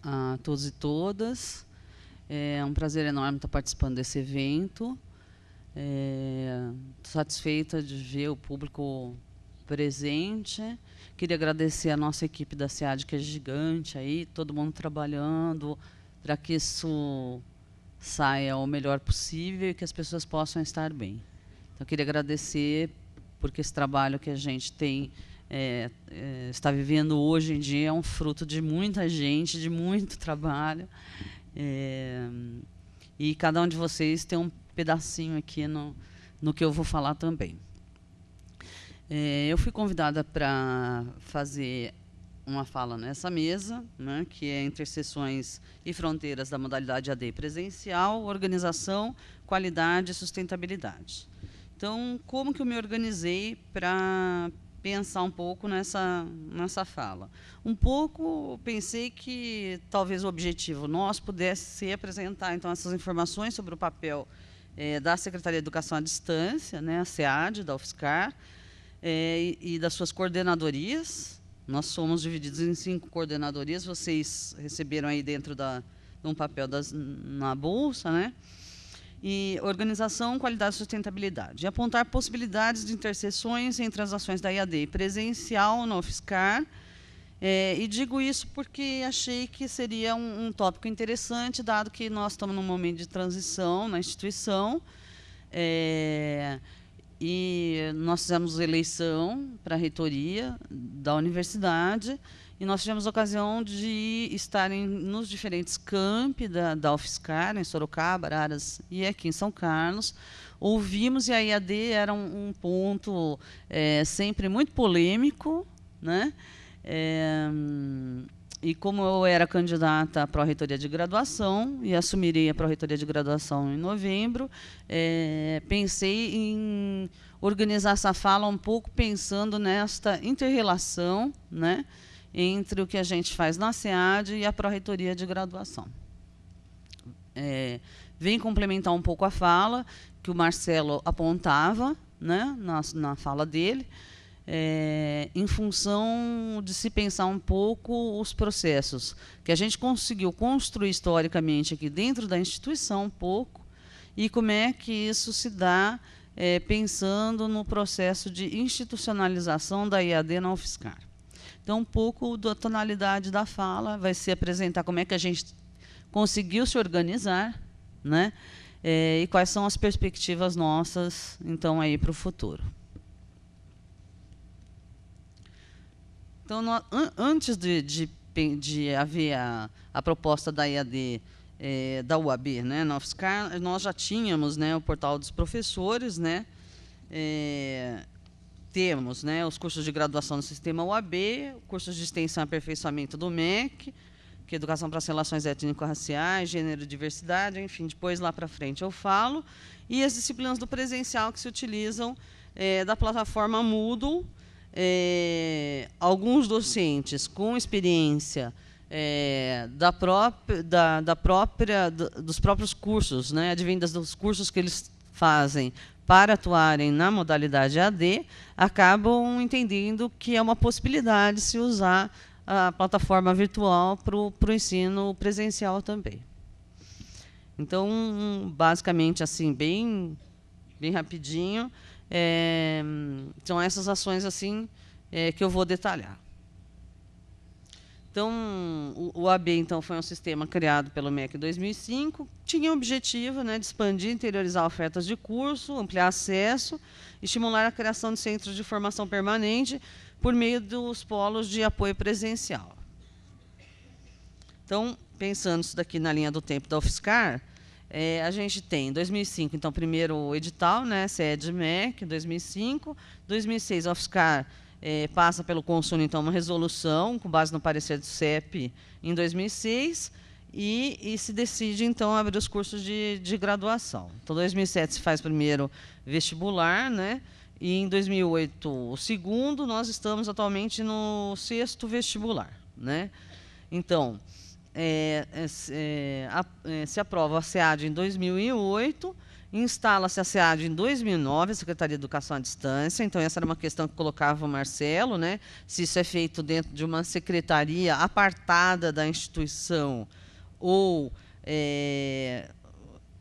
a todos e todas. É um prazer enorme estar participando desse evento. Estou satisfeita de ver o público presente. Queria agradecer a nossa equipe da SEAD, que é gigante, aí, todo mundo trabalhando para que isso saia o melhor possível e que as pessoas possam estar bem. Então, queria agradecer porque esse trabalho que a gente tem está vivendo hoje em dia é um fruto de muita gente, de muito trabalho. E cada um de vocês tem um pedacinho aqui no que eu vou falar também. Eu fui convidada para fazer uma fala nessa mesa, né, que é Interseções e Fronteiras da Modalidade AD Presencial, Organização, Qualidade e Sustentabilidade. Então, como que eu me organizei para pensar um pouco nessa fala? Um pouco, pensei que talvez o objetivo nosso pudesse ser apresentar então essas informações sobre o papel da Secretaria de Educação à Distância, né, a SEAD, da UFSCar, e das suas coordenadorias. Nós somos divididos em 5 coordenadorias, vocês receberam aí dentro de um papel na bolsa, né? E organização, qualidade e sustentabilidade. E apontar possibilidades de interseções entre as ações da IAD presencial na UFSCar. E digo isso porque achei que seria um tópico interessante, dado que nós estamos num momento de transição na instituição. E nós fizemos eleição para a reitoria da universidade e nós tivemos a ocasião de estar nos diferentes campi da UFSCar, em Sorocaba, Araras e aqui em São Carlos. Ouvimos, e a IAD era um ponto sempre muito polêmico, né? E como eu era candidata à pró-reitoria de graduação e assumirei a pró-reitoria de graduação em novembro, pensei em organizar essa fala um pouco pensando nesta inter-relação, né, entre o que a gente faz na SEAD e a pró-reitoria de graduação. Vem complementar um pouco a fala que o Marcelo apontava, né, na fala dele, em função de se pensar um pouco os processos que a gente conseguiu construir historicamente aqui dentro da instituição um pouco, e como é que isso se dá pensando no processo de institucionalização da IAD na UFSCar. Então, um pouco da tonalidade da fala vai se apresentar como é que a gente conseguiu se organizar, né, e quais são as perspectivas nossas, então, aí para o futuro. Então, antes de haver a proposta da IAD da UAB, né, na UFSCar, nós já tínhamos, né, o portal dos professores, né, temos, né, os cursos de graduação no sistema UAB, cursos de extensão e aperfeiçoamento do MEC, que é Educação para as Relações Étnico-Raciais, Gênero e Diversidade, enfim, depois lá para frente eu falo, e as disciplinas do presencial que se utilizam da plataforma Moodle. Alguns docentes com experiência dos próprios cursos, né, advindas dos cursos que eles fazem para atuarem na modalidade AD, acabam entendendo que é uma possibilidade se usar a plataforma virtual para o ensino presencial também. Então, basicamente, assim, bem rapidinho, são essas ações assim que eu vou detalhar. Então, o AB então, foi um sistema criado pelo MEC em 2005, tinha o objetivo, né, de expandir e interiorizar ofertas de curso, ampliar acesso, estimular a criação de centros de formação permanente por meio dos polos de apoio presencial. Então, pensando isso daqui na linha do tempo da UFSCar, a gente tem, em 2005, então, primeiro o edital, né, SEAD-MEC, 2005. 2006, a UFSCar passa pelo Consul, então, uma resolução, com base no parecer do CEP, em 2006, e se decide, então, abrir os cursos de graduação. Então, em 2007, se faz primeiro vestibular, né, e em 2008, o segundo. Nós estamos atualmente no 6º vestibular, né? Então, se aprova a SEAD em 2008, Instala-se a SEAD em 2009, a Secretaria de Educação à Distância. Então, essa era uma questão que colocava o Marcelo, né? Se isso é feito dentro de uma secretaria apartada da instituição ou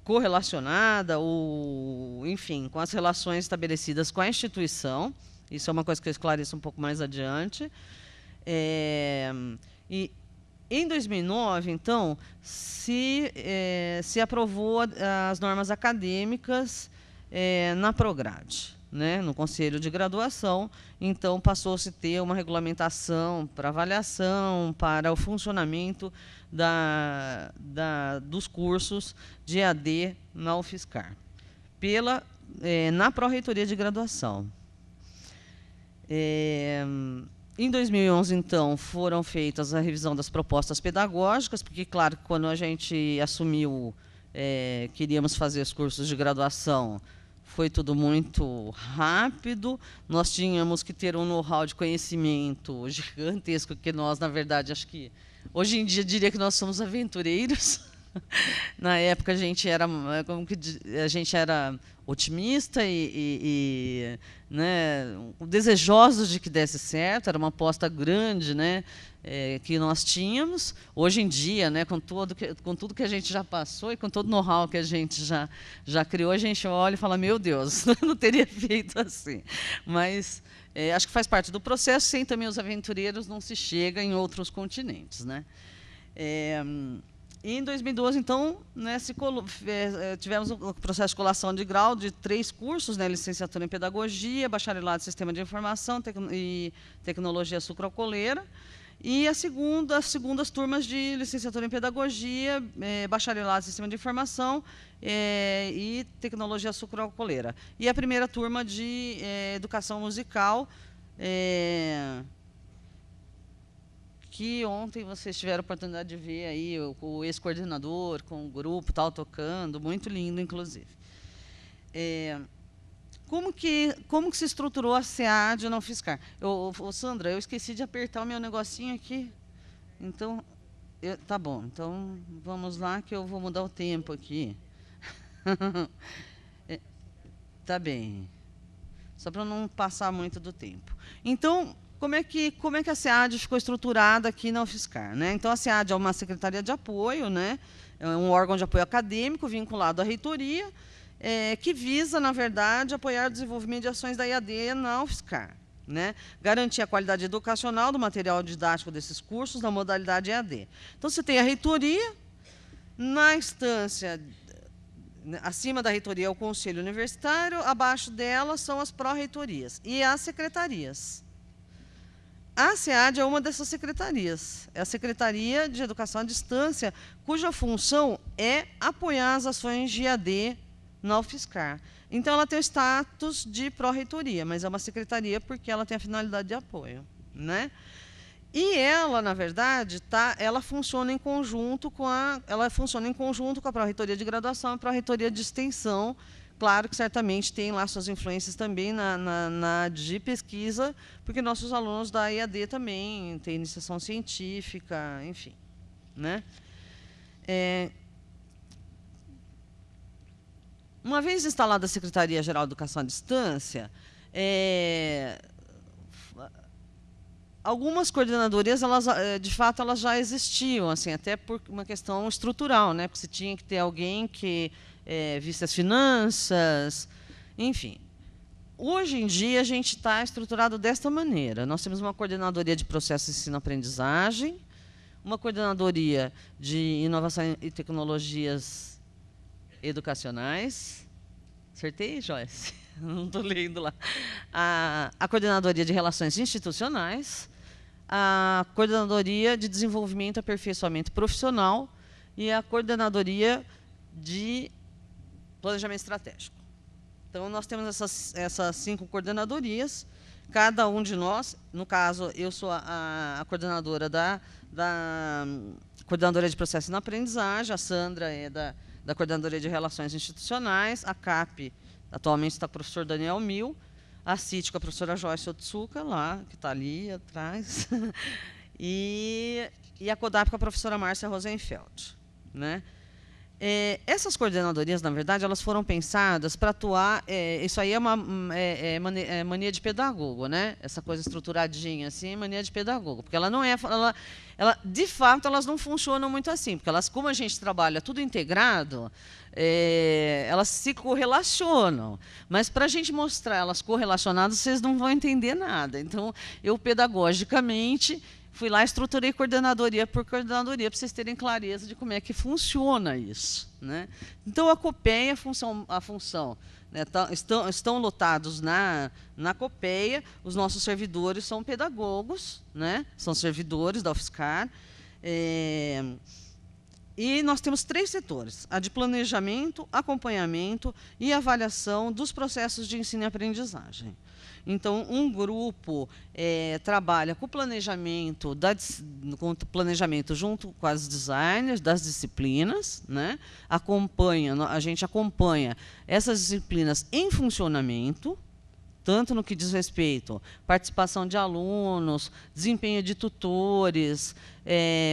correlacionada, ou, enfim, com as relações estabelecidas com a instituição. Isso é uma coisa que eu esclareço um pouco mais adiante. E em 2009, então, se aprovou as normas acadêmicas na Prograde, né, no Conselho de Graduação. Então, passou-se a ter uma regulamentação para avaliação, para o funcionamento dos cursos de EAD na UFSCar, na Pró-Reitoria de Graduação. Em 2011, então, foram feitas a revisão das propostas pedagógicas, porque, claro, quando a gente assumiu, queríamos fazer os cursos de graduação, foi tudo muito rápido. Nós tínhamos que ter um know-how de conhecimento gigantesco, que nós, na verdade, acho que, hoje em dia, diria que nós somos aventureiros. Na época, a gente era otimista né, desejosos de que desse certo. Era uma aposta grande, né, que nós tínhamos. Hoje em dia, né, com tudo que a gente já passou e com todo o know-how que a gente já criou, a gente olha e fala, meu Deus, não teria feito assim. Mas acho que faz parte do processo. Sem também os aventureiros não se chega em outros continentes, né? E em 2012, então, né, tivemos o processo de colação de grau de 3 cursos, né, licenciatura em Pedagogia, bacharelado em Sistema de Informação e Tecnologia Sucroalcooleira, e as segundas turmas de licenciatura em Pedagogia, bacharelado em Sistema de Informação e Tecnologia Sucroalcooleira. E a primeira turma de Educação Musical, que ontem vocês tiveram a oportunidade de ver aí o ex-coordenador com o grupo tal tocando, muito lindo, inclusive. Como que se estruturou a SEAD na UFSCar? Sandra, eu esqueci de apertar o meu negocinho aqui. Então, tá bom. Então, vamos lá que eu vou mudar o tempo aqui. Tá bem. Só para não passar muito do tempo. Então, como é que a SEAD ficou estruturada aqui na UFSCar, né? Então, a SEAD é uma secretaria de apoio, né? É um órgão de apoio acadêmico vinculado à reitoria, que visa, na verdade, apoiar o desenvolvimento de ações da EAD na UFSCar, né? Garantir a qualidade educacional do material didático desses cursos na modalidade EAD. Então, você tem a reitoria, na instância acima da reitoria é o Conselho Universitário, abaixo dela são as pró-reitorias e as secretarias. A SEAD é uma dessas secretarias. É a Secretaria de Educação à Distância, cuja função é apoiar as ações de EAD na UFSCar. Então, ela tem o status de pró-reitoria, mas é uma secretaria porque ela tem a finalidade de apoio, né? E ela, na verdade, ela funciona em conjunto com a Pró-Reitoria de Graduação e a Pró-Reitoria de Extensão. Claro que certamente tem lá suas influências também na de pesquisa, porque nossos alunos da EAD também têm iniciação científica, enfim, né? Uma vez instalada a Secretaria-Geral de Educação à Distância, algumas coordenadorias, de fato, elas já existiam, assim, até por uma questão estrutural, né? Porque você tinha que ter alguém que visse as finanças, enfim. Hoje em dia, a gente está estruturado desta maneira. Nós temos uma coordenadoria de processo de ensino-aprendizagem, uma coordenadoria de inovação e tecnologias educacionais. Acertei, Joyce? Não estou lendo lá. A coordenadoria de relações institucionais, a coordenadoria de desenvolvimento e aperfeiçoamento profissional e a coordenadoria de planejamento estratégico. Então, nós temos essas 5 coordenadorias. Cada um de nós, no caso, eu sou a coordenadora da coordenadoria de processo na aprendizagem, a Sandra é da coordenadoria de relações institucionais, a CAP atualmente está o professor Daniel Mil, a CIT com a professora Joyce Otsuka, lá, que está ali atrás, e a CODAP com a professora Márcia Rosenfeld, né? Essas coordenadorias, na verdade, elas foram pensadas para atuar. Isso aí é uma mania de pedagogo, né? Essa coisa estruturadinha assim, mania de pedagogo, porque ela não é, de fato, elas não funcionam muito assim, porque elas, como a gente trabalha tudo integrado, elas se correlacionam. Mas para a gente mostrar elas correlacionadas, vocês não vão entender nada. Então, eu pedagogicamente fui lá e estruturei coordenadoria por coordenadoria, para vocês terem clareza de como é que funciona isso, né? Então, a COPEA, a função né, estão lotados na COPEA, os nossos servidores são pedagogos, né? São servidores da UFSCar, e nós temos 3 setores: a de planejamento, acompanhamento e avaliação dos processos de ensino e aprendizagem. Então, um grupo trabalha com o planejamento, junto com as designers das disciplinas, né? A gente acompanha essas disciplinas em funcionamento, tanto no que diz respeito à participação de alunos, desempenho de tutores,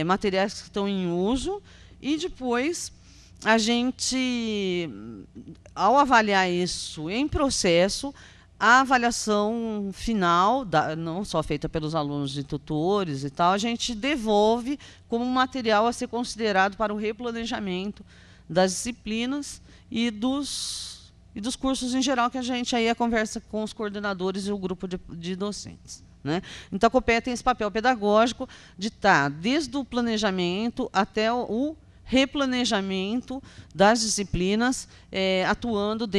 materiais que estão em uso, e depois a gente, ao avaliar isso em processo, a avaliação final, não só feita pelos alunos e tutores e tal, a gente devolve como material a ser considerado para o replanejamento das disciplinas e dos cursos em geral, que a gente aí conversa com os coordenadores e o grupo de docentes, né? Então, a COPEA tem esse papel pedagógico de estar desde o planejamento até o replanejamento das disciplinas, atuando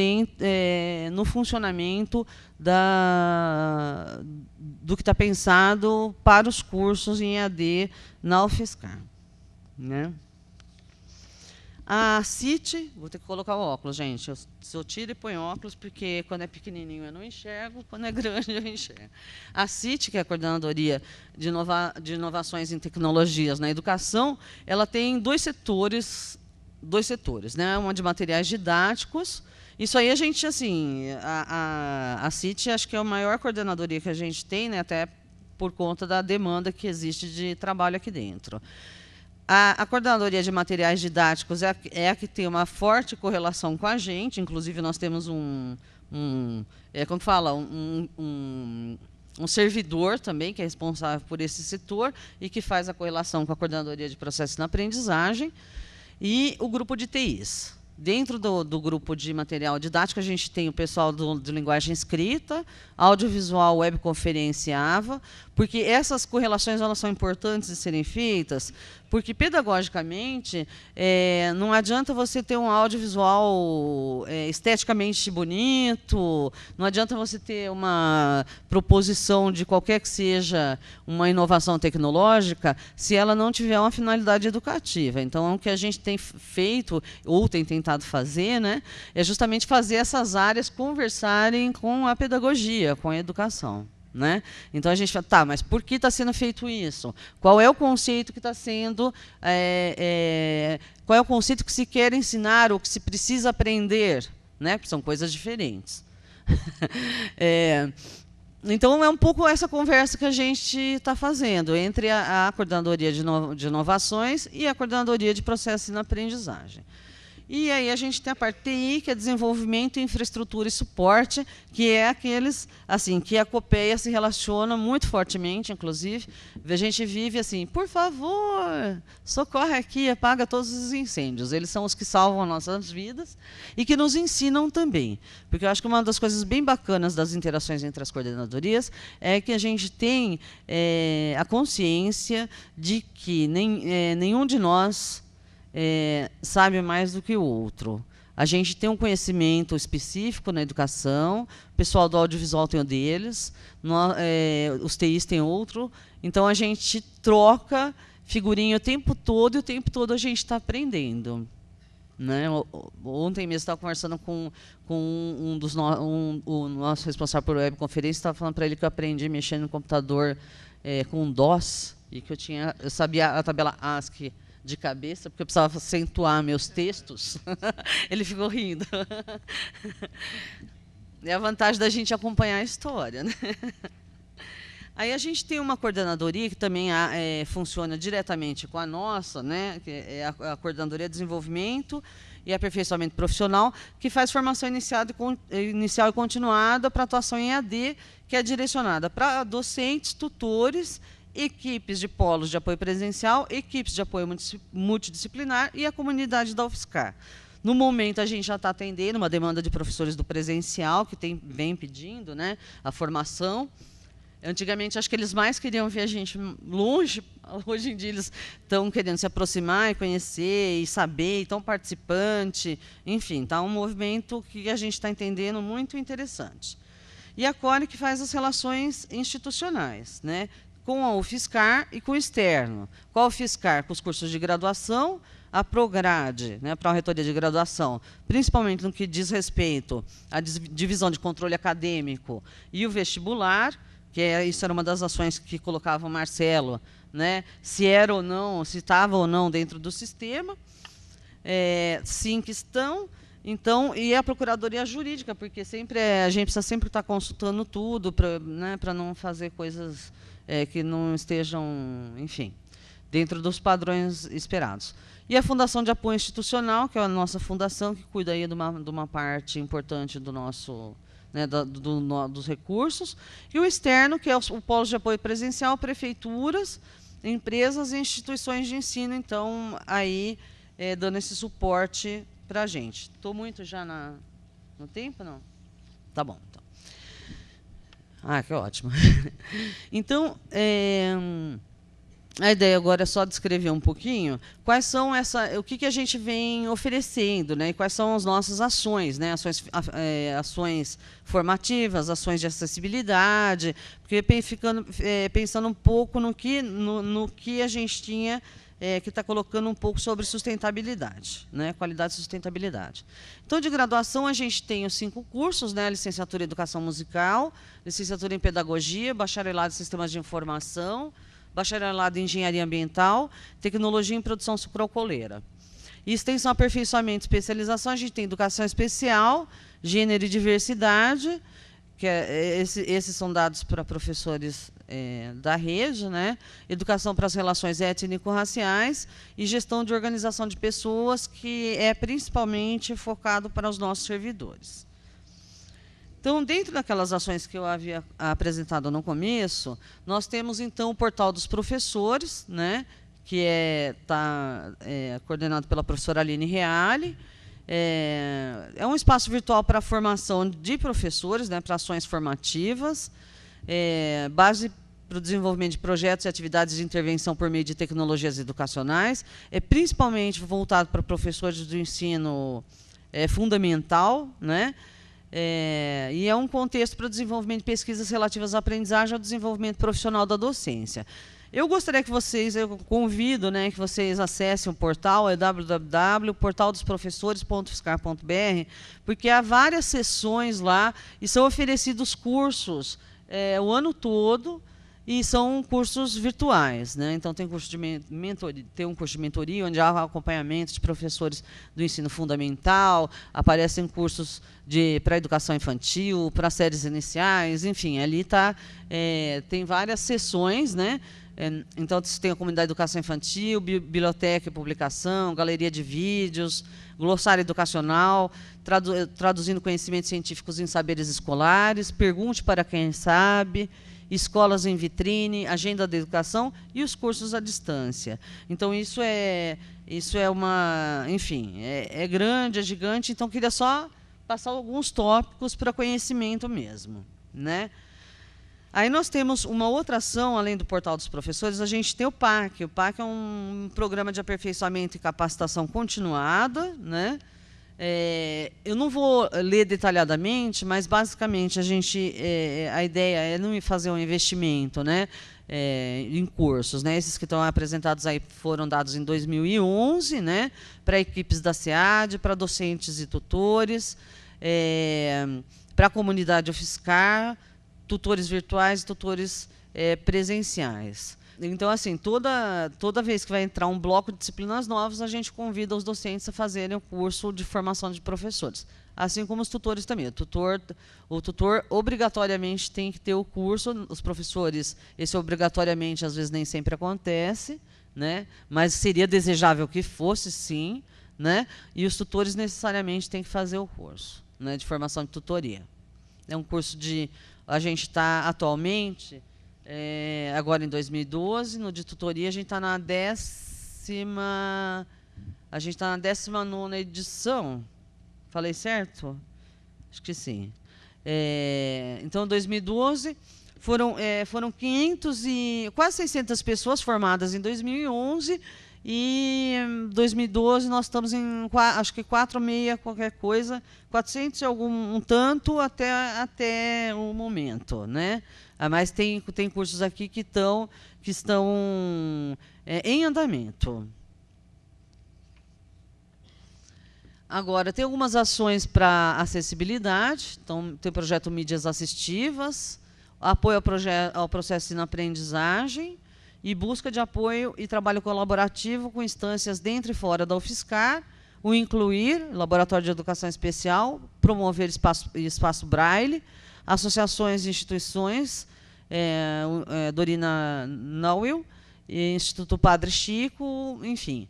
no funcionamento do que está pensado para os cursos em EAD na UFSCar, né? A CIT, vou ter que colocar o óculos, gente. Eu tiro e ponho óculos, porque quando é pequenininho eu não enxergo, quando é grande eu enxergo. A CIT, que é a Coordenadoria de Inovações em Tecnologias na Educação, ela tem dois setores, né? Uma de materiais didáticos. Isso aí a gente, assim, a CIT acho que é a maior coordenadoria que a gente tem, né? Até por conta da demanda que existe de trabalho aqui dentro. A coordenadoria de materiais didáticos é a que tem uma forte correlação com a gente. Inclusive, nós temos um servidor também, que é responsável por esse setor e que faz a correlação com a coordenadoria de processos na aprendizagem. E o grupo de TIs. Dentro do grupo de material didático, a gente tem o pessoal de linguagem escrita, audiovisual, webconferência e AVA, porque essas correlações elas são importantes de serem feitas, porque, pedagogicamente, não adianta você ter um audiovisual esteticamente bonito, não adianta você ter uma proposição de qualquer que seja uma inovação tecnológica, se ela não tiver uma finalidade educativa. Então, o que a gente tem feito, ou tem tentado fazer, né, é justamente fazer essas áreas conversarem com a pedagogia, com a educação, né? Então, a gente fala, tá, mas por que está sendo feito isso? Qual é o conceito que está sendo... qual é o conceito que se quer ensinar ou que se precisa aprender? Né? Porque são coisas diferentes. Então, é um pouco essa conversa que a gente está fazendo entre a Coordenadoria de Inovações e a Coordenadoria de Processos na Aprendizagem. E aí a gente tem a parte TI, que é desenvolvimento, infraestrutura e suporte, que é aqueles, assim, que a COPEA se relaciona muito fortemente, inclusive. A gente vive assim, por favor, socorre aqui, apaga todos os incêndios. Eles são os que salvam nossas vidas e que nos ensinam também. Porque eu acho que uma das coisas bem bacanas das interações entre as coordenadorias é que a gente tem a consciência de que nenhum de nós sabe mais do que o outro. A gente tem um conhecimento específico na educação, o pessoal do audiovisual tem o deles, os TIs têm outro, então a gente troca figurinha o tempo todo, e o tempo todo a gente está aprendendo. Né? Ontem mesmo estava conversando com o nosso responsável por webconferência, estava falando para ele que eu aprendi a mexer no computador com DOS, e que eu sabia a tabela ASCII de cabeça, porque eu precisava acentuar meus textos. Ele ficou rindo. É a vantagem da gente acompanhar a história, né? Aí a gente tem uma coordenadoria que também funciona diretamente com a nossa, né, que é a Coordenadoria de Desenvolvimento e Aperfeiçoamento Profissional, que faz formação inicial e continuada para atuação em EAD, que é direcionada para docentes, tutores, equipes de polos de apoio presencial, equipes de apoio multidisciplinar e a comunidade da UFSCar. No momento, a gente já está atendendo uma demanda de professores do presencial, que vem pedindo, né, a formação. Antigamente, acho que eles mais queriam ver a gente longe. Hoje em dia, eles estão querendo se aproximar e conhecer, e saber, e estão participante. Enfim, está um movimento que a gente está entendendo muito interessante. E a CORE que faz as relações institucionais, né, com a UFSCar e com o externo. Com a UFSCar, com os cursos de graduação, a Prograde, né, para a reitoria de graduação, principalmente no que diz respeito à divisão de controle acadêmico e o vestibular, que isso era uma das ações que colocava o Marcelo, né, se era ou não, se estava ou não dentro do sistema. Sim que estão. Então, e a Procuradoria Jurídica, porque a gente precisa sempre estar consultando tudo para não fazer coisas que não estejam, enfim, dentro dos padrões esperados. E a Fundação de Apoio Institucional, que é a nossa fundação, que cuida aí de uma parte importante do nosso, né, dos recursos, e o externo, que é o Polo de Apoio Presencial, prefeituras, empresas e instituições de ensino, então, aí dando esse suporte para a gente. Estou muito já no tempo, não? Tá bom. Então. Que ótimo. Então, a ideia agora é só descrever um pouquinho quais são o que a gente vem oferecendo, né, e quais são as nossas ações, né, ações formativas, ações de acessibilidade, porque pensando um pouco no que a gente tinha, que está colocando um pouco sobre sustentabilidade, né, qualidade e sustentabilidade. Então, de graduação, a gente tem os 5 cursos, né, licenciatura em Educação Musical, licenciatura em Pedagogia, bacharelado em Sistemas de Informação, bacharelado em Engenharia Ambiental, Tecnologia em Produção Sucroalcooleira. E extensão, aperfeiçoamento e especialização, a gente tem Educação Especial, Gênero e Diversidade, que esses são dados para professores da rede, né? Educação para as relações étnico-raciais e Gestão de Organização de Pessoas, que é principalmente focado para os nossos servidores. Então, dentro daquelas ações que eu havia apresentado no começo, nós temos, então, o Portal dos Professores, né, que está coordenado pela professora Aline Reale. É um espaço virtual para a formação de professores, né, para ações formativas, base para o desenvolvimento de projetos e atividades de intervenção por meio de tecnologias educacionais, principalmente voltado para professores do ensino fundamental, né, e é um contexto para o desenvolvimento de pesquisas relativas à aprendizagem e ao desenvolvimento profissional da docência. Eu gostaria que eu convido, né, que vocês acessem o portal, é www.portaldosprofessores.ufscar.br, porque há várias sessões lá e são oferecidos cursos o ano todo, e são cursos virtuais, né? Então, tem um curso de mentoria, onde há acompanhamento de professores do ensino fundamental, aparecem cursos para educação infantil, para séries iniciais, enfim, ali tem várias sessões, né? Então, tem a comunidade de educação infantil, biblioteca e publicação, galeria de vídeos, glossário educacional, traduzindo conhecimentos científicos em saberes escolares, pergunte para quem sabe, escolas em vitrine, agenda da educação e os cursos à distância. Então, isso é uma... Enfim, é grande, é gigante, então queria só passar alguns tópicos para conhecimento mesmo, né? Aí nós temos uma outra ação, além do Portal dos Professores, a gente tem o PAC. O PAC é um programa de aperfeiçoamento e capacitação continuada, né? Eu não vou ler detalhadamente, mas, basicamente, a ideia é não fazer um investimento, né, em cursos, né? Esses que estão apresentados aí foram dados em 2011, né, para equipes da SEAD, para docentes e tutores, para a comunidade UFSCar, tutores virtuais e tutores presenciais. Então, assim, toda vez que vai entrar um bloco de disciplinas novas, a gente convida os docentes a fazerem o curso de formação de professores. assim como os tutores também. O tutor obrigatoriamente tem que ter o curso, os professores, esse obrigatoriamente às vezes nem sempre acontece, né? Mas seria desejável que fosse, sim, né? E os tutores necessariamente têm que fazer o curso, né, de formação de tutoria. É um curso de... A gente está atualmente, agora em 2012, no de tutoria, a gente está na 19ª edição. Falei certo? Acho que sim. Então, em 2012, foram 500 e quase 600 pessoas formadas em 2011, e em 2012 nós estamos em, acho que 4,6 qualquer coisa, 400 e um tanto até o momento, né? Mas tem cursos aqui que estão em andamento. Agora, tem algumas ações para acessibilidade. Então, tem o projeto Mídias Assistivas, apoio ao processo de ensino-aprendizagem e busca de apoio e trabalho colaborativo com instâncias dentro e fora da UFSCar, o Incluir, Laboratório de Educação Especial, promover espaço Braille, associações e instituições, Dorina Nauil, Instituto Padre Chico, enfim.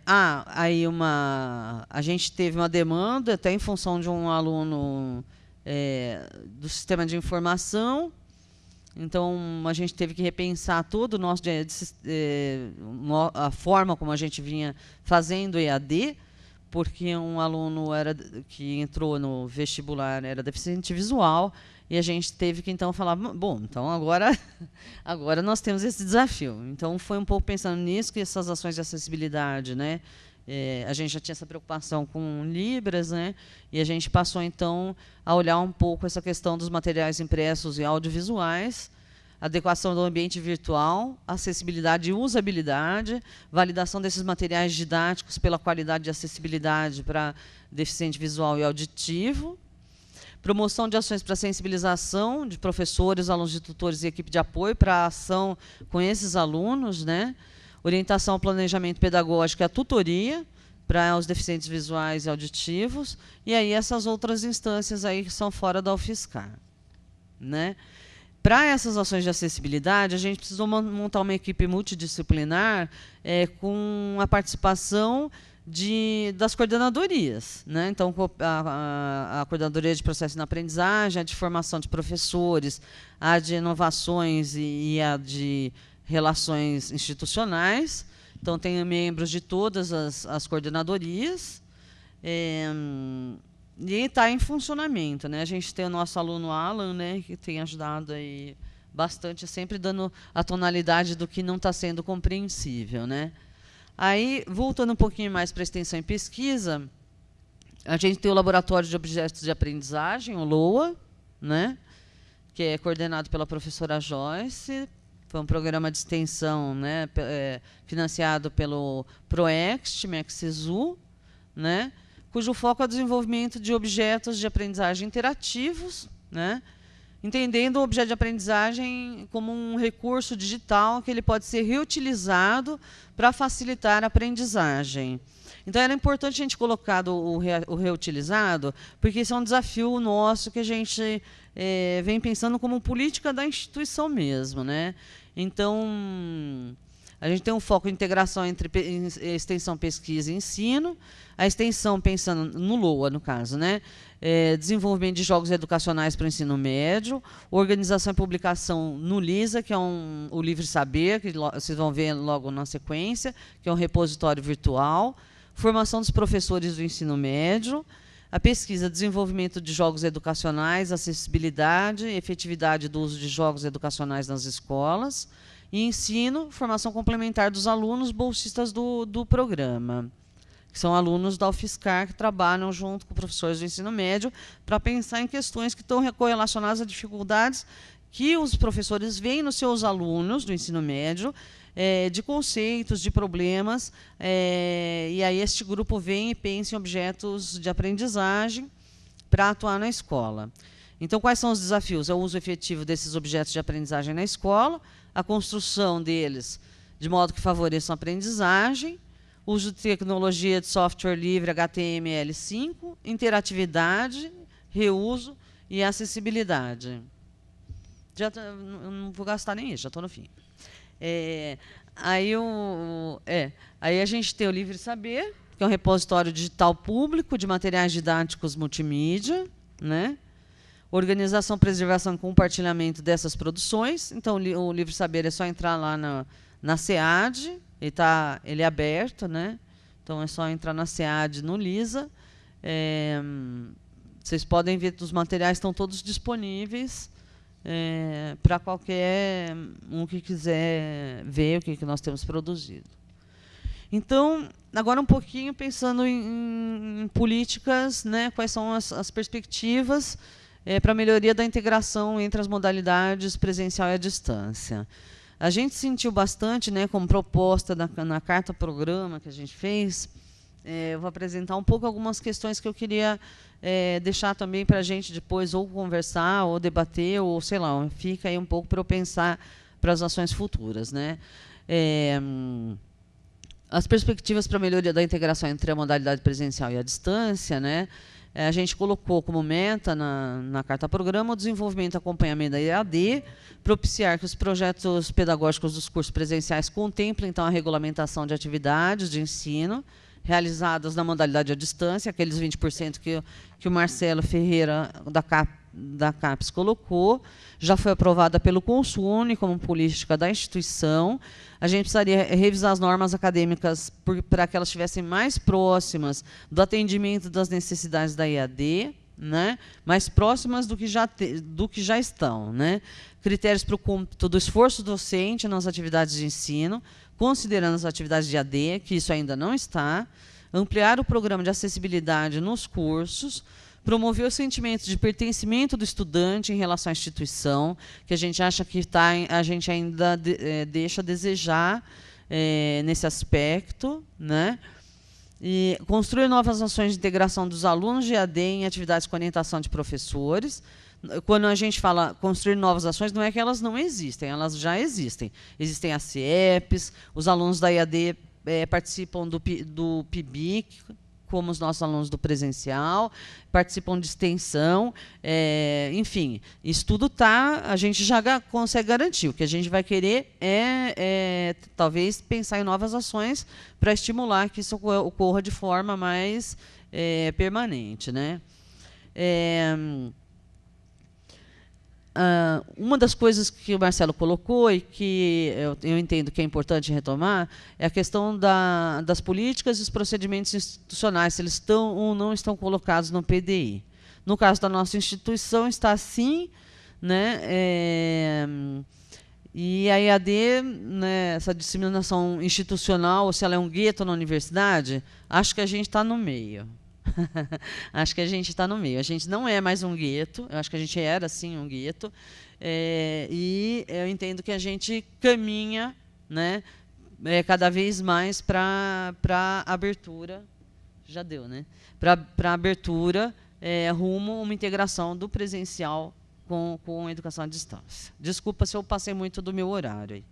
A gente teve uma demanda, até em função de um aluno do sistema de informação. Então, a gente teve que repensar tudo, a forma como a gente vinha fazendo EAD, porque um aluno que entrou no vestibular era deficiente visual, e a gente teve que, então, falar, bom, então agora nós temos esse desafio. Então, foi um pouco pensando nisso, que essas ações de acessibilidade, né, a gente já tinha essa preocupação com Libras, né, e a gente passou, então, a olhar um pouco essa questão dos materiais impressos e audiovisuais, adequação do ambiente virtual, acessibilidade e usabilidade, validação desses materiais didáticos pela qualidade de acessibilidade para deficiente visual e auditivo, promoção de ações para sensibilização de professores, alunos de tutores e equipe de apoio para a ação com esses alunos, né? Orientação ao planejamento pedagógico e à tutoria para os deficientes visuais e auditivos, e aí essas outras instâncias aí que são fora da UFSCar, né? Para essas ações de acessibilidade, a gente precisou montar uma equipe multidisciplinar com a participação das coordenadorias, né? Então, a coordenadoria de processo na aprendizagem, a de formação de professores, a de inovações e a de relações institucionais. Então, tem membros de todas as coordenadorias. E está em funcionamento, né? A gente tem o nosso aluno Alan, né, que tem ajudado aí bastante, sempre dando a tonalidade do que não está sendo compreensível, né? Aí, voltando um pouquinho mais para a extensão e pesquisa, a gente tem o Laboratório de Objetos de Aprendizagem, o LOA, né, que é coordenado pela professora Joyce. Foi um programa de extensão, né, financiado pelo PROEXT, MEC-SISU, né, cujo foco é o desenvolvimento de objetos de aprendizagem interativos, né, entendendo o objeto de aprendizagem como um recurso digital que ele pode ser reutilizado para facilitar a aprendizagem. Então, era importante a gente colocar o reutilizado, porque isso é um desafio nosso que a gente vem pensando como política da instituição mesmo, né? Então, a gente tem um foco em integração entre extensão, pesquisa e ensino. A extensão, pensando no LOA, no caso, né? Desenvolvimento de jogos educacionais para o ensino médio, organização e publicação no LISA, que é o Livre Saber, que vocês vão ver logo na sequência, que é um repositório virtual, formação dos professores do ensino médio, a pesquisa, desenvolvimento de jogos educacionais, acessibilidade e efetividade do uso de jogos educacionais nas escolas, e ensino, formação complementar dos alunos bolsistas do programa, que são alunos da UFSCar que trabalham junto com professores do ensino médio para pensar em questões que estão correlacionadas a dificuldades que os professores veem nos seus alunos do ensino médio, de conceitos, de problemas, e aí este grupo vem e pensa em objetos de aprendizagem para atuar na escola. Então, quais são os desafios? É o uso efetivo desses objetos de aprendizagem na escola, a construção deles de modo que favoreçam a aprendizagem, uso de tecnologia de software livre HTML5, interatividade, reuso e acessibilidade. Eu não vou gastar nem isso, já estou no fim. Aí a gente tem o Livre Saber, que é um repositório digital público de materiais didáticos multimídia, né? Organização, preservação e compartilhamento dessas produções. Então, o Livre Saber é só entrar lá na SEAD, ele é aberto, né? Então, é só entrar na SEAD, no LISA. Vocês podem ver que os materiais estão todos disponíveis para qualquer um que quiser ver o que nós temos produzido. Então, agora um pouquinho pensando em políticas, né, quais são as perspectivas para a melhoria da integração entre as modalidades presencial e à distância. A gente sentiu bastante, né, como proposta na carta-programa que a gente fez, eu vou apresentar um pouco algumas questões que eu queria deixar também para a gente depois ou conversar, ou debater, ou sei lá, fica aí um pouco para eu pensar para as ações futuras, né? As perspectivas para a melhoria da integração entre a modalidade presencial e a distância, né? A gente colocou como meta na carta-programa o desenvolvimento e acompanhamento da EAD, propiciar que os projetos pedagógicos dos cursos presenciais contemplem, então, a regulamentação de atividades de ensino realizadas na modalidade à distância, aqueles 20% que o Marcelo Ferreira, da CAPES, colocou, já foi aprovada pelo Consune como política da instituição. A gente precisaria revisar as normas acadêmicas para que elas estivessem mais próximas do atendimento das necessidades da EAD, né? Mais próximas do que já estão, né? Critérios para o cômputo do esforço docente nas atividades de ensino, considerando as atividades de AD, que isso ainda não está, ampliar o programa de acessibilidade nos cursos, promover o sentimento de pertencimento do estudante em relação à instituição, que a gente acha que a gente ainda deixa a desejar nesse aspecto, né? E construir novas ações de integração dos alunos de AD em atividades com orientação de professores. Quando a gente fala construir novas ações, não é que elas não existem, elas já existem. Existem as CIEPs, os alunos da EAD participam do PIBIC, como os nossos alunos do presencial, participam de extensão, enfim, isso tudo a gente já consegue garantir. O que a gente vai querer talvez, pensar em novas ações para estimular que isso ocorra de forma mais permanente, né? Uma das coisas que o Marcelo colocou e que eu entendo que é importante retomar é a questão das políticas e os procedimentos institucionais, se eles estão ou não estão colocados no PDI. No caso da nossa instituição, está sim, né? E a EAD, né, essa disseminação institucional, se ela é um gueto na universidade, acho que a gente está no meio. Acho que a gente está no meio. A gente não é mais um gueto, eu acho que a gente era, sim, um gueto, e eu entendo que a gente caminha, né, cada vez mais para a abertura, já deu, né, para a abertura rumo a uma integração do presencial com a educação à distância. Desculpa se eu passei muito do meu horário aí.